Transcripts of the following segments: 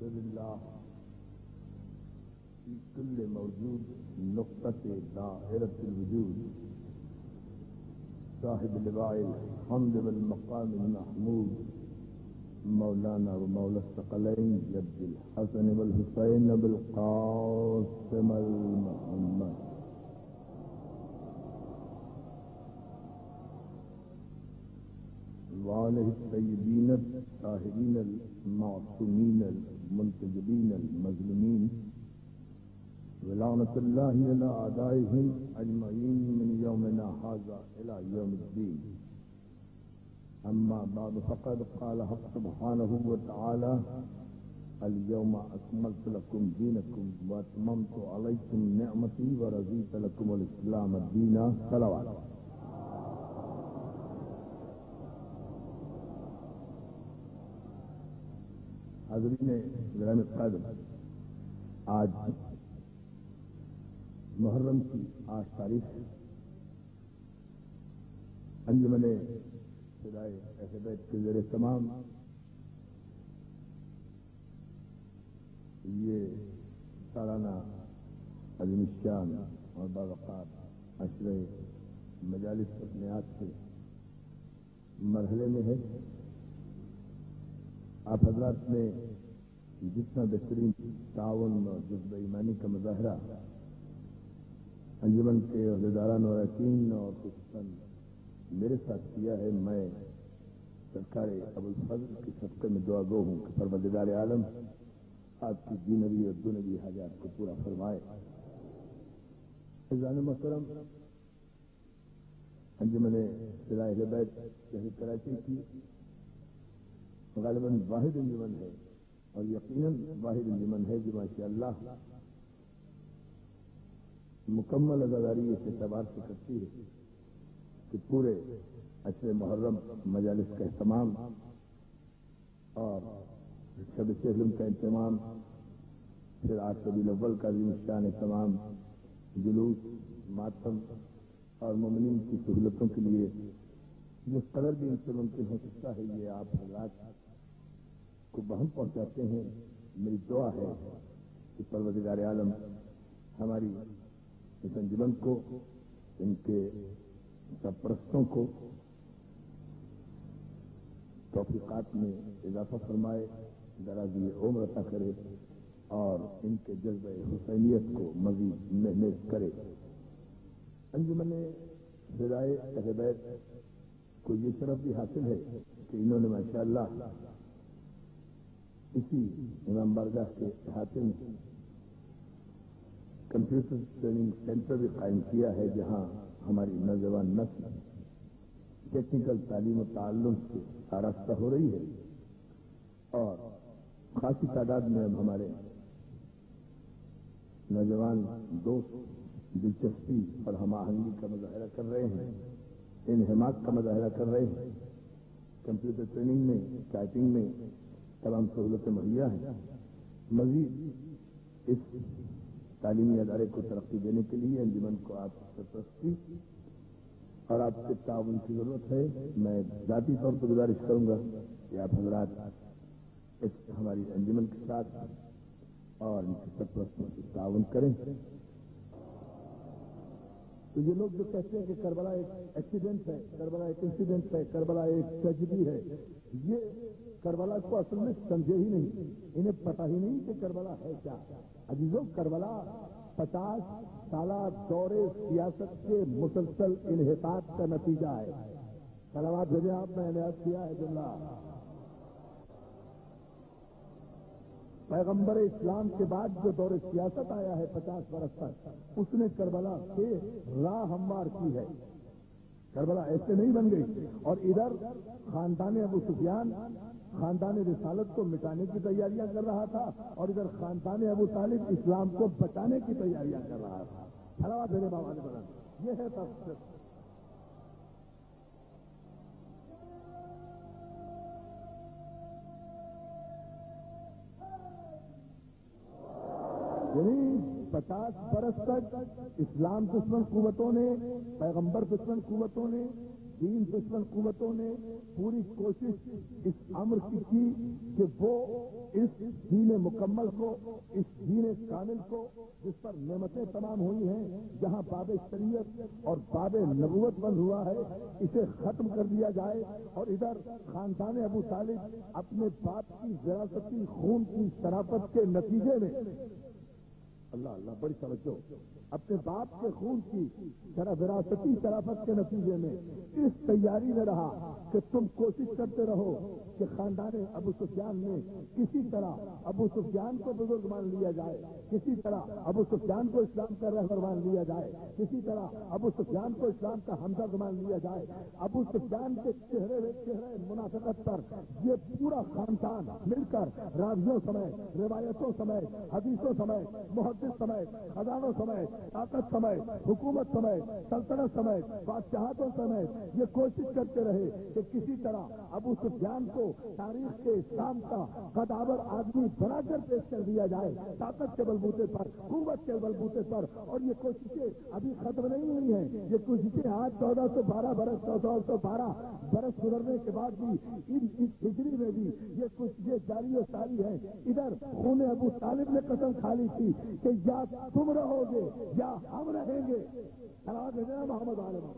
لله في كل موجود نقطة دائرة الوجود صاحب اللواء الحمد والمقام المحمود مولانا ومولى الثقلين جد الحسن والحسين بالقاسم المحمد وآله الطيبين الطاهرين المعصومين المنتجبين المظلومين ولعنة الله على أعدائهم أجمعين من يومنا هذا إلى يوم الدين. أما بعد فقد قال حق سبحانه وتعالى اليوم أكملت لكم دينكم وأتممت عليكم نعمتي ورضيت لكم الإسلام دينا. صلوات. حاضرین گرامی قدر، آج محرم کی 8 تاریخ انجمن فدائے اہل بیت کے زیر تمام یہ سالانہ عظیم الشان اور باوقار عشرہ مجالس اپنیات کے مرحلے میں ہے. آپ حضرات نے جتنا بہترین تعاون اور جذبہ ایمانی کا مظاہرہ انجمن کے عہدیداران اور اراکین اور خصوصاً میرے ساتھ کیا ہے، میں سرکار ابو الفضل کے صدقے میں دعا گو ہوں کہ پروردگار عالم آپ کی دینوی اور دنیوی حاجات کو پورا فرمائے. عزیزان محترم، انجمن فدائے اہل بیت شہر کراچی کی غالباً واحد انجمن ہے اور یقیناً واحد انجمن ہے جو ماشاءاللہ مکمل عزاداری اس اعتبار سے کرتی ہے کہ پورے عشر محرم مجالس کا اہتمام اور شب علم کا اہتمام، پھر 8 ربیع الاول کا عظیم الشان اہتمام، جلوس، ماتم اور مومنین کی سہولتوں کے لیے جس قدر بھی ان سے ممکن ہو سکتا ہے یہ آپ حضرات کو بہم پہنچاتے ہیں. میری دعا ہے کہ پروردگار عالم ہماری اس انجمن کو، ان کے سرپرستوں کو توفیقات میں اضافہ فرمائے، درازی عمر عطا کرے اور ان کے جذبہ حسینیت کو مزید محنت کرے. انجمن فدائے اہل بیت کو یہ شرف بھی حاصل ہے کہ انہوں نے ماشاءاللہ اسی امام بارگاہ کے احاطے میں کمپیوٹر ٹریننگ سینٹر بھی قائم کیا ہے، جہاں ہماری نوجوان نسل ٹیکنیکل تعلیم و تعلم سے آراستہ ہو رہی ہے اور خاصی تعداد میں اب ہمارے نوجوان دوست دلچسپی اور ہم آہنگی کا مظاہرہ کر رہے ہیں، انہماک کا مظاہرہ کر رہے ہیں. کمپیوٹر ٹریننگ میں، ٹائپنگ میں تمام سہولتیں مہیا ہیں. مزید اس تعلیمی ادارے کو ترقی دینے کے لیے انجمن کو آپ کی سرپرستی اور آپ کے تعاون کی ضرورت ہے. میں ذاتی طور پر گزارش کروں گا کہ آپ حضرات اس ہماری انجمن کے ساتھ اور ان کی سرپرستوں سے تعاون کریں. تو یہ لوگ جو کہتے ہیں کہ کربلا ایک ایکسیڈنٹ ہے، کربلا ایک انسیڈنٹ ہے، کربلا ایک ٹریجڈی ہے، یہ کربلا کو اصل میں سمجھے ہی نہیں، انہیں پتہ ہی نہیں کہ کربلا ہے کیا. عزیزوں، کربلا 50 سالہ دور سیاست کے مسلسل انحطاط کا نتیجہ ہے. صلوات بھیجیں آپ، میں نے یاد کیا ہے جملہ. پیغمبر اسلام کے بعد جو دور سیاست آیا ہے 50 برس تک، اس نے کربلا سے راہ ہموار کی ہے. کربلا ایسے نہیں بن گئی. اور ادھر خاندان ابو سفیان خاندان رسالت کو مٹانے کی تیاریاں کر رہا تھا اور ادھر خاندان ابو طالب اسلام کو بچانے کی تیاریاں کر رہا تھا. صلوات میرے بابا نے بنا، یہ ہے تفصیل. یعنی 50 برس تک اسلام دشمن قوتوں نے، پیغمبر دشمن قوتوں نے دین دشمن قوتوں نے پوری کوشش اس امر کی کہ وہ اس دین مکمل کو، اس دین کامل کو جس پر نعمتیں تمام ہوئی ہیں، جہاں باب شریعت اور باب نبوت بند ہوا ہے، اسے ختم کر دیا جائے، اور ادھر خاندان ابو طالب اپنے باپ کی وراثتی خون کی شرافت کے نتیجے میں، اللہ اللہ بڑی توجہ، اپنے باپ کے خون کی وراثتی شرافت کے نتیجے میں اس تیاری میں رہا کہ تم کوشش کرتے رہو کہ خاندان ابو سفیان میں کسی طرح ابو سفیان کو بزرگ مان لیا جائے، کسی طرح ابو سفیان کو اسلام کا رہبر مان لیا جائے، کسی طرح ابو سفیان کو اسلام کا ہمدرد مان لیا جائے۔ ابو سفیان کے چہرے منافقت پر یہ پورا خاندان مل کر راویوں سمیت، روایتوں سمیت، حدیثوں سمیت، محدث سمیت، خزانوں سمیت، طاقت سمیت، حکومت سمیت، سلطنت سمیت، بادشاہتوں سمیت یہ کوشش کرتے رہے کہ کسی طرح ابو سفیان کو تاریخ کے اسلام کا قداور آدمی بنا کر پیش کر دیا جائے، طاقت کے بلبوتے پر، قوت کے بلبوتے پر۔ اور یہ کوششیں ابھی ختم نہیں ہوئی ہیں، یہ کوششیں آج 1412 برس 1412 برس گزرنے کے بعد بھی اس ہجری میں بھی یہ کوششیں جاری و ساری ہیں۔ ادھر خون ابو طالب نے قسم کھا لی تھی کہ یا تم رہو گے یا ہم رہیں گے۔ سلام ہے محمد عالم۔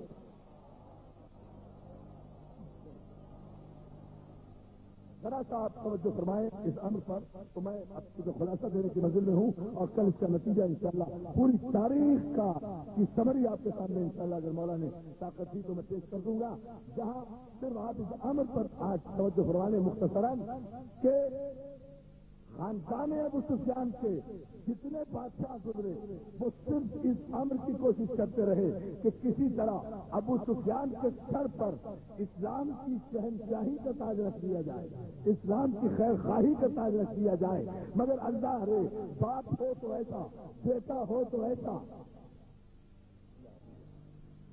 ذرا سا آپ توجہ فرمائیں اس امر پر، تو میں آپ کو جو خلاصہ دینے کی نظر میں ہوں، اور کل اس کا نتیجہ انشاءاللہ پوری تاریخ کا کی سمری آپ کے سامنے انشاءاللہ اگر مولا نے طاقت دی تو میں پیش کر دوں گا، جہاں صرف آپ اس امر پر آج توجہ فرمانے مختصراً کہ خاندان ابو سفیان کے جتنے بادشاہ گزرے وہ صرف اس امر کی کوشش کرتے رہے کہ کسی طرح ابو سفیان کے سر پر اسلام کی شہنشاہی کا تاج رکھ دیا جائے، اسلام کی خیر خواہی کا تاج رکھ دیا جائے۔ مگر اللہ رے، باپ ہو تو ایسا، بیٹا ہو تو ایسا،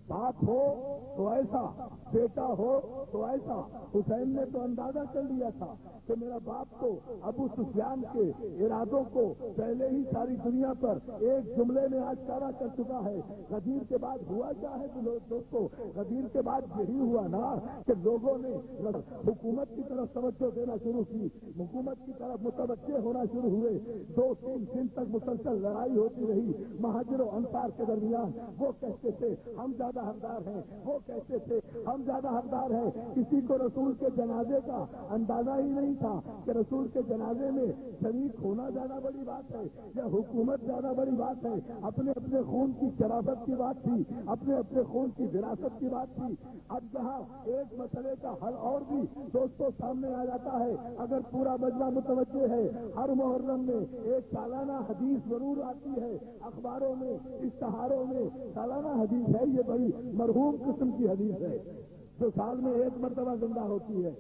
باپ ہو تو ایسا، بیٹا ہو تو ایسا۔ حسین نے تو اندازہ کر لیا تھا کہ میرا باپ تو ابو سفیان کے ارادوں کو پہلے ہی ساری دنیا پر ایک جملے میں آشکارا کر چکا ہے۔ غدیر کے بعد ہوا کیا ہے دوستو؟ غدیر کے بعد یہی ہوا نا کہ لوگوں نے حکومت کی طرف توجہ دینا شروع کی، حکومت کی طرف متوجہ ہونا شروع ہوئے۔ 2-3 دن تک مسلسل لڑائی ہوتی رہی مہاجر و انصار کے درمیان۔ وہ کہتے تھے ہم زیادہ حقدار ہیں، وہ کہتے تھے ہم زیادہ حقدار ہیں۔ کسی کو رسول کے جنازے کا اندازہ ہی نہیں تھا کہ رسول کے جنازے میں شریک ہونا زیادہ بڑی بات ہے یا حکومت زیادہ بڑی بات ہے۔ اپنے اپنے خون کی شرافت کی بات تھی، اپنے اپنے خون کی وراثت کی بات تھی۔ اب جہاں ایک مسئلے کا حل اور بھی دوستوں سامنے آ جاتا ہے، اگر پورا مجمع متوجہ ہے، ہر محرم میں ایک سالانہ حدیث ضرور آتی ہے، اخباروں میں، اشتہاروں میں سالانہ حدیث ہے، یہ بڑی مرحوم قسم کی حدیث ہے جو سال میں ایک مرتبہ زندہ ہوتی ہے۔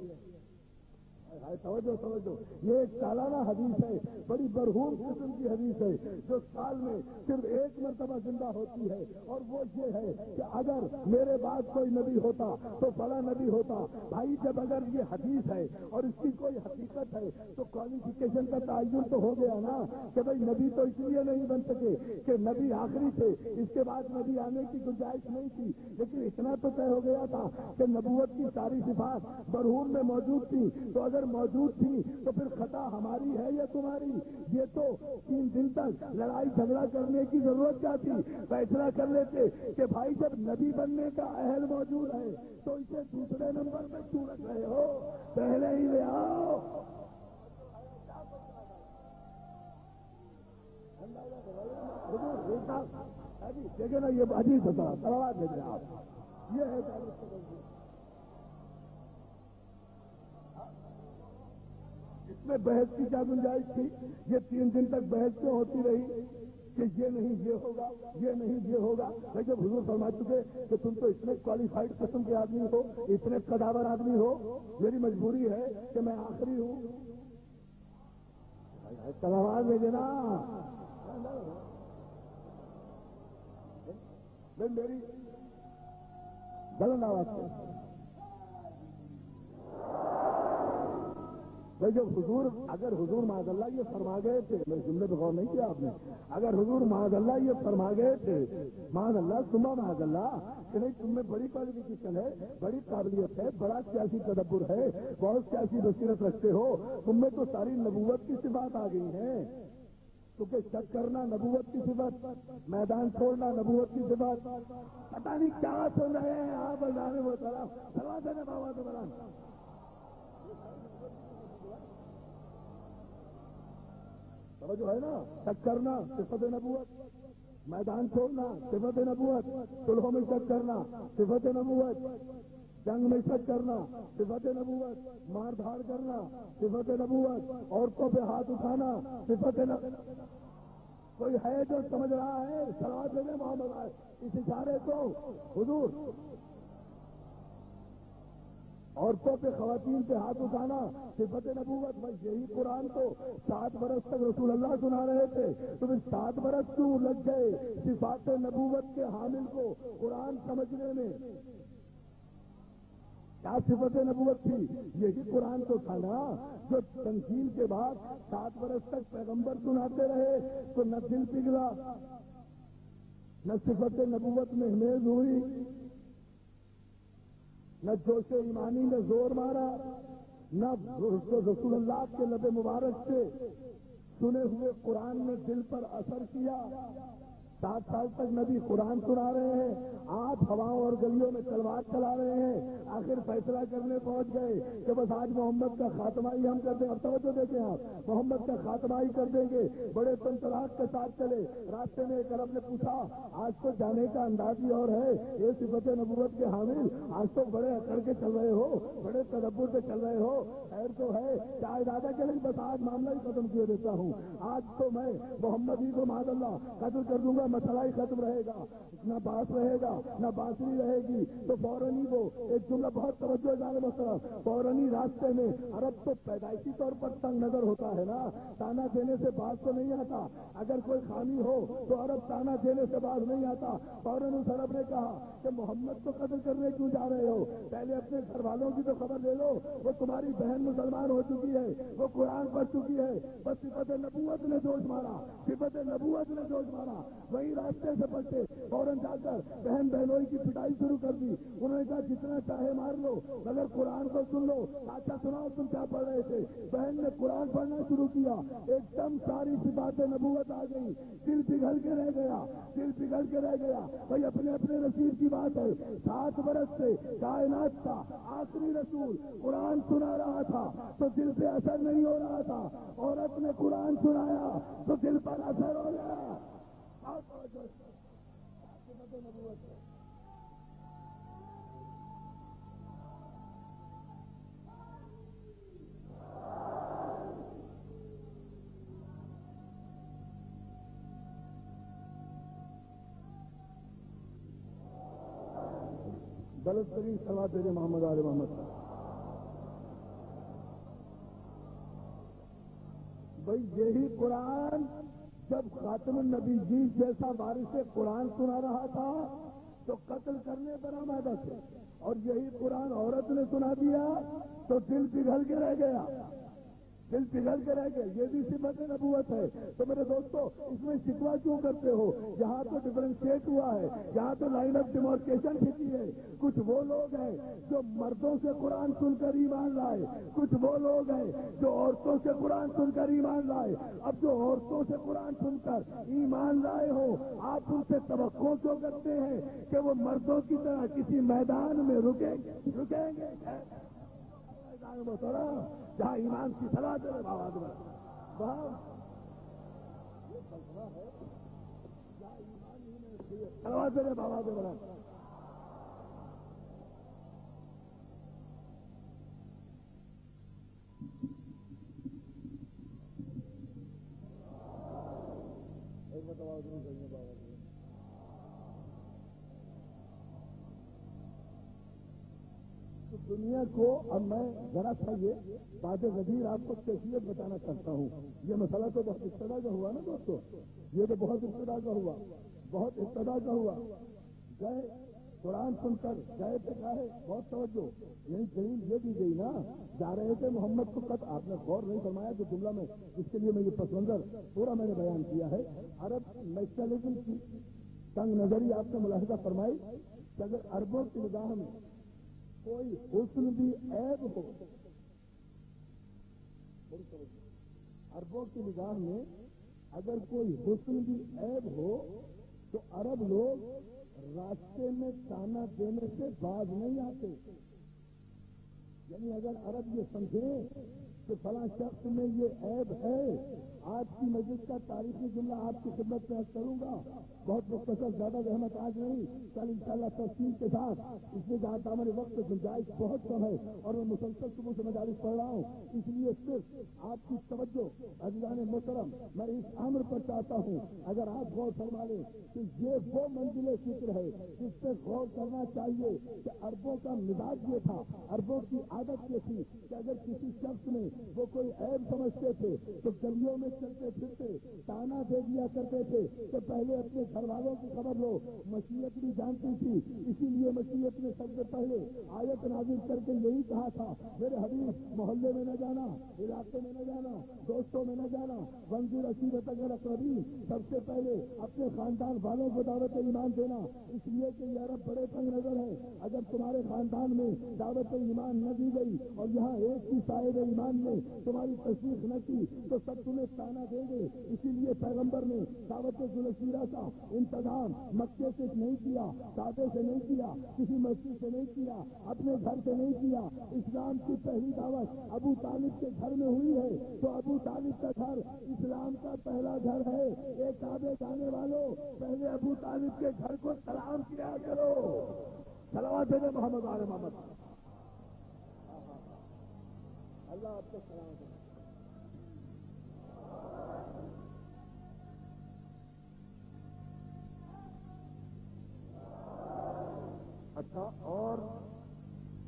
توجہ، یہ ایک سالانہ حدیث ہے، بڑی مرحوم قسم کی حدیث ہے جو سال میں صرف ایک مرتبہ زندہ ہوتی ہے، اور وہ یہ ہے کہ اگر میرے بعد کوئی نبی ہوتا تو فلاں نبی ہوتا۔ بھائی جب اگر یہ حدیث ہے اور اس کی کوئی حقیقت ہے تو کوالیفیکیشن کا تعین تو ہو گیا نا کہ بھائی نبی تو اس لیے نہیں بن سکے کہ نبی آخری تھے، اس کے بعد نبی آنے کی گنجائش نہیں تھی، لیکن اتنا تو طے ہو گیا تھا کہ نبوت کی ساری صفات مرحوم میں موجود تھی، تو اگر موجود تھی تو پھر خطا ہماری ہے یا تمہاری؟ یہ تو 3 دن تک لڑائی جھگڑا کرنے کی ضرورت کیا تھی؟ فیصلہ کر لیتے کہ بھائی جب نبی بننے کا اہل موجود ہے تو اسے دوسرے نمبر پہ کیوں رکھ رہے ہو؟ پہلے ہی لے آؤ۔ دیکھیں نا یہ عجیب ہوتا سوال دیکھ رہے آپ، یہ ہے اس میں بحث کی کیا گنجائش تھی؟ یہ 3 دن تک بحث کیوں ہوتی رہی کہ یہ نہیں یہ ہوگا، یہ نہیں یہ ہوگا؟ جب حضور فرما چکے کہ تم تو اتنے کوالیفائڈ قسم کے آدمی ہو، اتنے قداور آدمی ہو، میری مجبوری ہے کہ میں آخری ہوں۔ آواز دے دینا میری بلند آواز سے بھائی جب حضور اگر حضور معاذ اللہ یہ فرما گئے تھے، میں جملے پہ غور نہیں کیا آپ نے، اگر حضور معاذ اللہ یہ فرما گئے تھے معاذ اللہ ثم معاذ اللہ کہ نہیں تم میں بڑی کوالیفیکیشن ہے، بڑی قابلیت ہے، بڑا سیاسی تدبر ہے، بہت سیاسی بصیرت رکھتے ہو، تم میں تو ساری نبوت کی صفات آ گئی ہیں، کیونکہ شک کرنا نبوت کی صفت، میدان چھوڑنا نبوت کی صفت، پتہ نہیں کیا سن رہے ہیں آپ اللہ وہ طرف سلوا دینے بابا تو بنا جو ہے نا، شک کرنا صفت نبوت، میدان چھوڑنا صفت نبوت، صلحوں میں شک کرنا صفت نبوت، جنگ میں شک کرنا صفت نبوت، مار دھاڑ کرنا صفت نبوت، عورتوں پہ ہاتھ اٹھانا صفت نبوت۔ کوئی ہے جو سمجھ رہا ہے صلوات دینے محمد آئے اس اشارے کو حضور عورتوں پہ خواتین پہ ہاتھ اٹھانا صفت نبوت، بس یہی قرآن کو 7 برس تک رسول اللہ سنا رہے تھے، تو پھر 7 برس کیوں لگ گئے صفات نبوت کے حامل کو قرآن سمجھنے میں؟ کیا صفت نبوت تھی؟ یہی قرآن تو تھا نا جو تنزیل کے بعد 7 برس تک پیغمبر سناتے رہے، تو نہ دل پگھلا، نہ صفت نبوت میں ہمیز ہوئی، نہ جوش ایمانی نے زور مارا، نہ رسول اللہ کے لب مبارک سے سنے ہوئے قرآن نے دل پر اثر کیا۔ 7 سال تک نبی قرآن سنا رہے ہیں، آپ ہواؤں اور گلیوں میں تلوار چلا رہے ہیں، آخر فیصلہ کرنے پہنچ گئے کہ بس آج محمد کا خاتمہ ہی ہم کر دیں۔ اب توجہ دیکھیں آپ، محمد کا خاتمہ ہی کر دیں گے، بڑے تنطلاق کے ساتھ چلے، راستے میں ایک عرب نے پوچھا آج تو جانے کا انداز ہی اور ہے، یہ صفت نبوت کے حامل آج تو بڑے اکڑ کے چل رہے ہو، بڑے تدبر سے چل رہے ہو، خیر تو ہے کیا ارادہ کریں، بس آج معاملہ ہی ختم کیے دیتا ہوں، آج تو میں محمد ہی کو معاذ اللہ قتل کر دوں گا، مسئلہ ہی ختم رہے گا، نہ باس رہے گا نہ بانسری رہے گی۔ تو فوراً ہی وہ ایک جملہ بہت توجہ دار مسئلہ، فوراً ہی راستے میں، عرب تو پیدائشی طور پر تنگ نظر ہوتا ہے نا، تانا دینے سے باز تو نہیں آتا، اگر کوئی خامی ہو تو عرب تانا دینے سے باز نہیں آتا۔ فوراً اس عرب نے کہا کہ محمد کو قتل کرنے کیوں جا رہے ہو، پہلے اپنے گھر والوں کی تو خبر لے لو، وہ تمہاری بہن مسلمان ہو چکی ہے، وہ قرآن پڑھ چکی ہے، بس صفت نبوت نے جوش مارا، صفت نبوت نے جوش مارا، وہی راستے سے پلٹے، فوراً جا کر بہن بہنوئی کی پٹائی شروع کر دی، انہوں نے کہا جتنا چاہے مار لو مگر قرآن کو سن لو، اچھا سناؤ تم کیا پڑھ رہے تھے؟ بہن نے قرآن پڑھنا شروع کیا، ایک دم ساری صفات نبوت آ گئی، دل پگھل کے رہ گیا، دل پگھل کے رہ گیا، بھائی اپنے اپنے نصیب کی بات ہے، 7 برس سے کائنات کا آخری رسول قرآن سنا رہا تھا تو دل پہ اثر نہیں ہو رہا تھا، عورت نے قرآن سنایا تو دل پر اثر ہو گیا۔ غلط ترین سلوات دے محمد آل محمد۔ بھائی یہی قرآن جب خاتم النبی جی جیسا وارث قرآن سنا رہا تھا تو قتل کرنے پر آمادہ تھے، اور یہی قرآن عورت نے سنا دیا تو دل پگھل کے رہ گیا، دل پگھل کے رہ گئے، یہ بھی صفت نبوت ہے۔ تو میرے دوستو اس میں شکوہ کیوں کرتے ہو؟ یہاں تو ڈفرینشیٹ ہوا ہے، یہاں تو لائن آف ڈیمارکیشن کھینچی ہے، کچھ وہ لوگ ہیں جو مردوں سے قرآن سن کر ایمان لائے، کچھ وہ لوگ ہیں جو عورتوں سے قرآن سن کر ایمان لائے۔ اب جو عورتوں سے قرآن سن کر ایمان لائے ہو، آپ ان سے توقع کیوں کرتے ہیں کہ وہ مردوں کی طرح کسی میدان میں رکیں گے؟ جہاں ایمان کی صلاح دے بابا دے بابا دے بڑا دنیا کو اب میں ذرا سا یہ بات غدیر آپ کو کیفیت بتانا چاہتا ہوں۔ یہ مسئلہ تو بہت ابتدا کا ہوا نا دوستو، یہ تو بہت ابتدا کا ہوا، بہت ابتدا کا ہوا۔ گئے قرآن سن کر گئے تھے گئے، بہت توجہ، یہی دلیل یہ دی گئی نا، جا رہے تھے محمد کو قط، آپ نے غور نہیں فرمایا کہ جملہ میں جس کے لیے میں یہ پس منظر پورا میں نے بیان کیا ہے، عرب نیشنلزم کی تنگ نظری آپ نے ملاحظہ فرمائی کہ اگر عربوں کی نگاہ میں کوئی حسن بھی عیب ہو، عربوں کی نگاہ میں اگر کوئی حسن بھی عیب ہو تو عرب لوگ راستے میں تانا دینے سے باز نہیں آتے. یعنی اگر عرب یہ سمجھیں کہ فلاں شخص میں یہ عیب ہے، آج کی مجلس کا تاریخی جملہ آپ کی خدمت میں عرض کروں گا، بہت مختصر، زیادہ زحمت آج نہیں، کل انشاءاللہ تفصیل کے ساتھ، اس لیے جہاں ہمارے وقت گنجائش بہت کم ہے اور میں مسلسل صبح سے مدارس پڑھ رہا ہوں، اس لیے صرف آپ کی توجہ عزیزان محترم میں اس امر پر چاہتا ہوں، اگر آپ غور فرما لیں کہ یہ وہ منزل فکر ہے جس پہ غور کرنا چاہیے کہ عربوں کا مزاج یہ تھا، عربوں کی عادت یہ تھی کہ اگر کسی شخص میں وہ کوئی عیب سمجھتے تھے تو گلیوں میں چلتے پھرتے تانا دے دیا کرتے تھے کہ پہلے اپنے گھر والوں کی خبر لو. مشیت بھی جانتی تھی، اسی لیے مشیت نے سب سے پہلے آیت نازل کر کے یہی کہا تھا، میرے حبیب محلے میں نہ جانا، علاقے میں نہ جانا، دوستوں میں نہ جانا، وانظر عشیرتک الاقربین، سب سے پہلے اپنے خاندان والوں کو دعوت ایمان دینا، اس لیے کہ یہ عرب بڑے تنگ نظر ہے. اگر تمہارے خاندان میں دعوت ایمان نہ دی گئی اور یہاں ایک ہی صاحب ایمان نے تمہاری تصدیق نہ کی تو سب تمہیں تانا دیں گے. اسی لیے پیغمبر نے دعوت ذوالفقار کا انتظام مکے سے نہیں کیا، کعبے سے نہیں کیا، کسی مسجد سے نہیں کیا، اپنے گھر سے نہیں کیا. اسلام کی پہلی دعوت ابو طالب کے گھر میں ہوئی ہے تو ابو طالب کا گھر اسلام کا پہلا گھر ہے. ایک کعبے جانے والوں پہلے ابو طالب کے گھر کو سلام کیا کرو. صلوات محمد آل محمد. اللہ آپ کو سلام کرے. اچھا، اور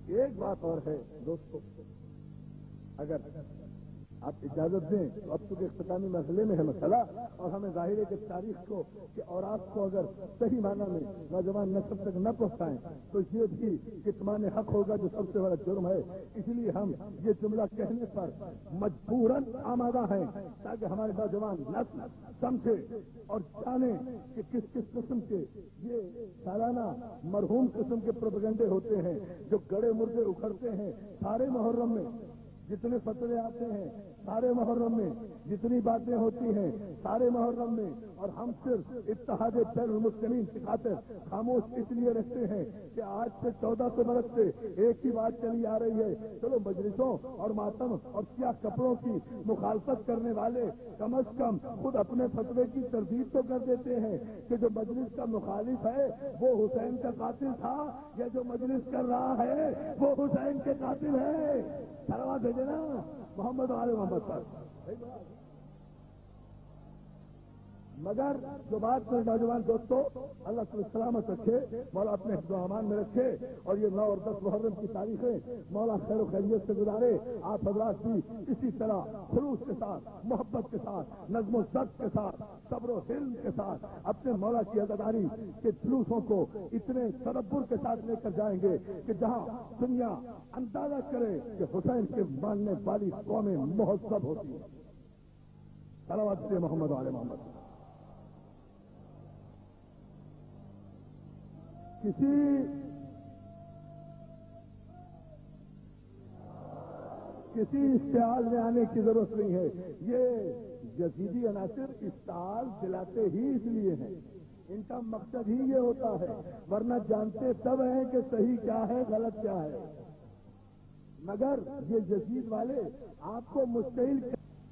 ایک بات اور ہے دوستو، اگر آپ اجازت دیں تو اب چونکہ اختتامی مرحلے میں ہے مسئلہ اور ہمیں ظاہر ہے کہ تاریخ کو کہ اور آپ کو اگر صحیح معنی میں نوجوان نسل تک نہ پہنچائیں تو یہ بھی کتمان حق ہوگا جو سب سے بڑا جرم ہے. اس لیے ہم یہ جملہ کہنے پر مجبوراً آمادہ ہیں تاکہ ہمارے نوجوان نسل سمجھے اور جانے کہ کس کس قسم کے یہ سالانہ مرحوم قسم کے پروپیگنڈے ہوتے ہیں جو گڑے مردے اکھڑتے ہیں. سارے محرم میں جتنے فتوے آتے ہیں، سارے محرم میں جتنی باتیں ہوتی ہیں، سارے محرم میں، اور ہم صرف اتحاد بین المسلمین کی خاطر خاموش اس لیے رہتے ہیں کہ آج سے 1400 برس سے ایک ہی بات چلی آ رہی ہے. چلو مجلسوں اور ماتم اور سیاہ کپڑوں کی مخالفت کرنے والے کم از کم خود اپنے فتوے کی تردید تو کر دیتے ہیں کہ جو مجلس کا مخالف ہے وہ حسین کا قاتل تھا، یا جو مجلس کر رہا ہے وہ حسین کے قاتل ہے. سلوات بھیجے نا محمد آل محمد پر. مگر جو بات میں نوجوان دوستوں اللہ تعالی سلامت رکھے، مولا اپنے حفظ و امان میں رکھے اور یہ 9 اور 10 محرم کی تاریخیں مولا خیر و خیریت سے گزارے. آپ حضرات بھی اسی طرح خلوص کے ساتھ، محبت کے ساتھ، نظم و ضبط کے ساتھ، صبر و حلم کے ساتھ اپنے مولا کی عزاداری کے جلوسوں کو اتنے تدبر کے ساتھ لے کر جائیں گے کہ جہاں دنیا اندازہ کرے کہ حسین کے ماننے والی قومیں مہذب ہوتی ہیں. صلوات سے محمد علیہ محمد. کسی اشتعال میں آنے کی ضرورت نہیں ہے. یہ یزیدی عناصر اشتعال دلاتے ہی اس لیے ہیں، ان کا مقصد ہی یہ ہوتا ہے، ورنہ جانتے تب ہیں کہ صحیح کیا ہے غلط کیا ہے. مگر یہ یزید والے آپ کو مستحیل،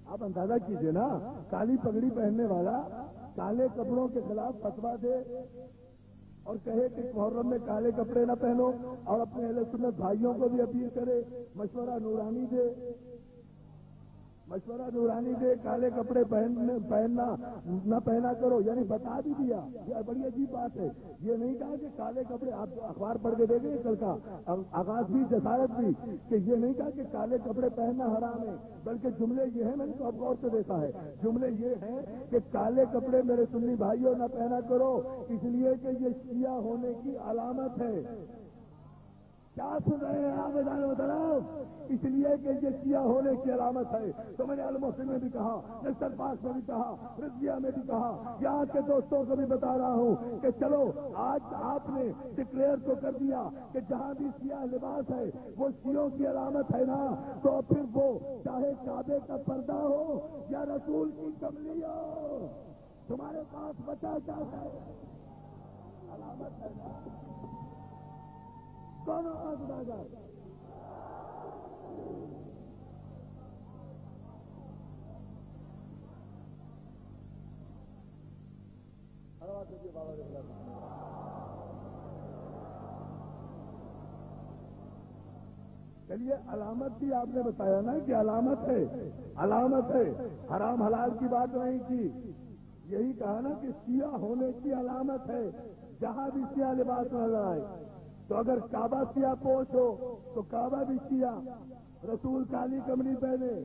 آپ اندازہ کیجئے نا، کالی پگڑی پہننے والا کالے کپڑوں کے خلاف فتویٰ دے اور کہے کہ محرم میں کالے کپڑے نہ پہنو، اور اپنے اہل سنت بھائیوں کو بھی اپیل کرے، مشورہ نورانی دے. مشورہ نورانی دے کالے کپڑے پہننا نہ پہنا کرو، یعنی بتا بھی دیا. یہ بڑی عجیب بات ہے. یہ نہیں کہا کہ کالے کپڑے، آپ اخبار پڑھ کے دیکھیں کل کا آغاز بھی جسارت بھی، کہ یہ نہیں کہا کہ کالے کپڑے پہننا حرام ہے، بلکہ جملے یہ ہیں، میں نے تو اب غور سے دیکھا ہے، جملے یہ ہیں کہ کالے کپڑے میرے سنی بھائیوں نہ پہنا کرو، اس لیے کہ یہ شیعہ ہونے کی علامت ہے. کیا سن رہے ہیں آپ بتاؤ؟ اس لیے کہ یہ شیعہ ہونے کی علامت ہے. تو میں نے المحسن میں بھی کہا، نصر پاس میں بھی کہا، رضیہ میں بھی کہا، یہاں کے دوستوں کو بھی بتا رہا ہوں کہ چلو آج آپ نے ڈکلیئر تو کر دیا کہ جہاں بھی سیاہ لباس ہے وہ شیعوں کی علامت ہے نا، تو پھر وہ چاہے کعبے کا پردہ ہو یا رسول کی کملی ہو، تمہارے پاس بچا کیا ہے؟ علامت ہے نا. کون آزاد چلیے، علامت بھی آپ نے بتایا نا کہ علامت ہے، علامت ہے، حرام حلال کی بات نہیں کی. یہی کہا نا کہ سیاہ ہونے کی علامت ہے، جہاں بھی سیاہ لباس نظر آئے. تو اگر کعبہ سیاہ پوش ہو تو کعبہ بھی سیاہ، رسول کالی کملی پہنے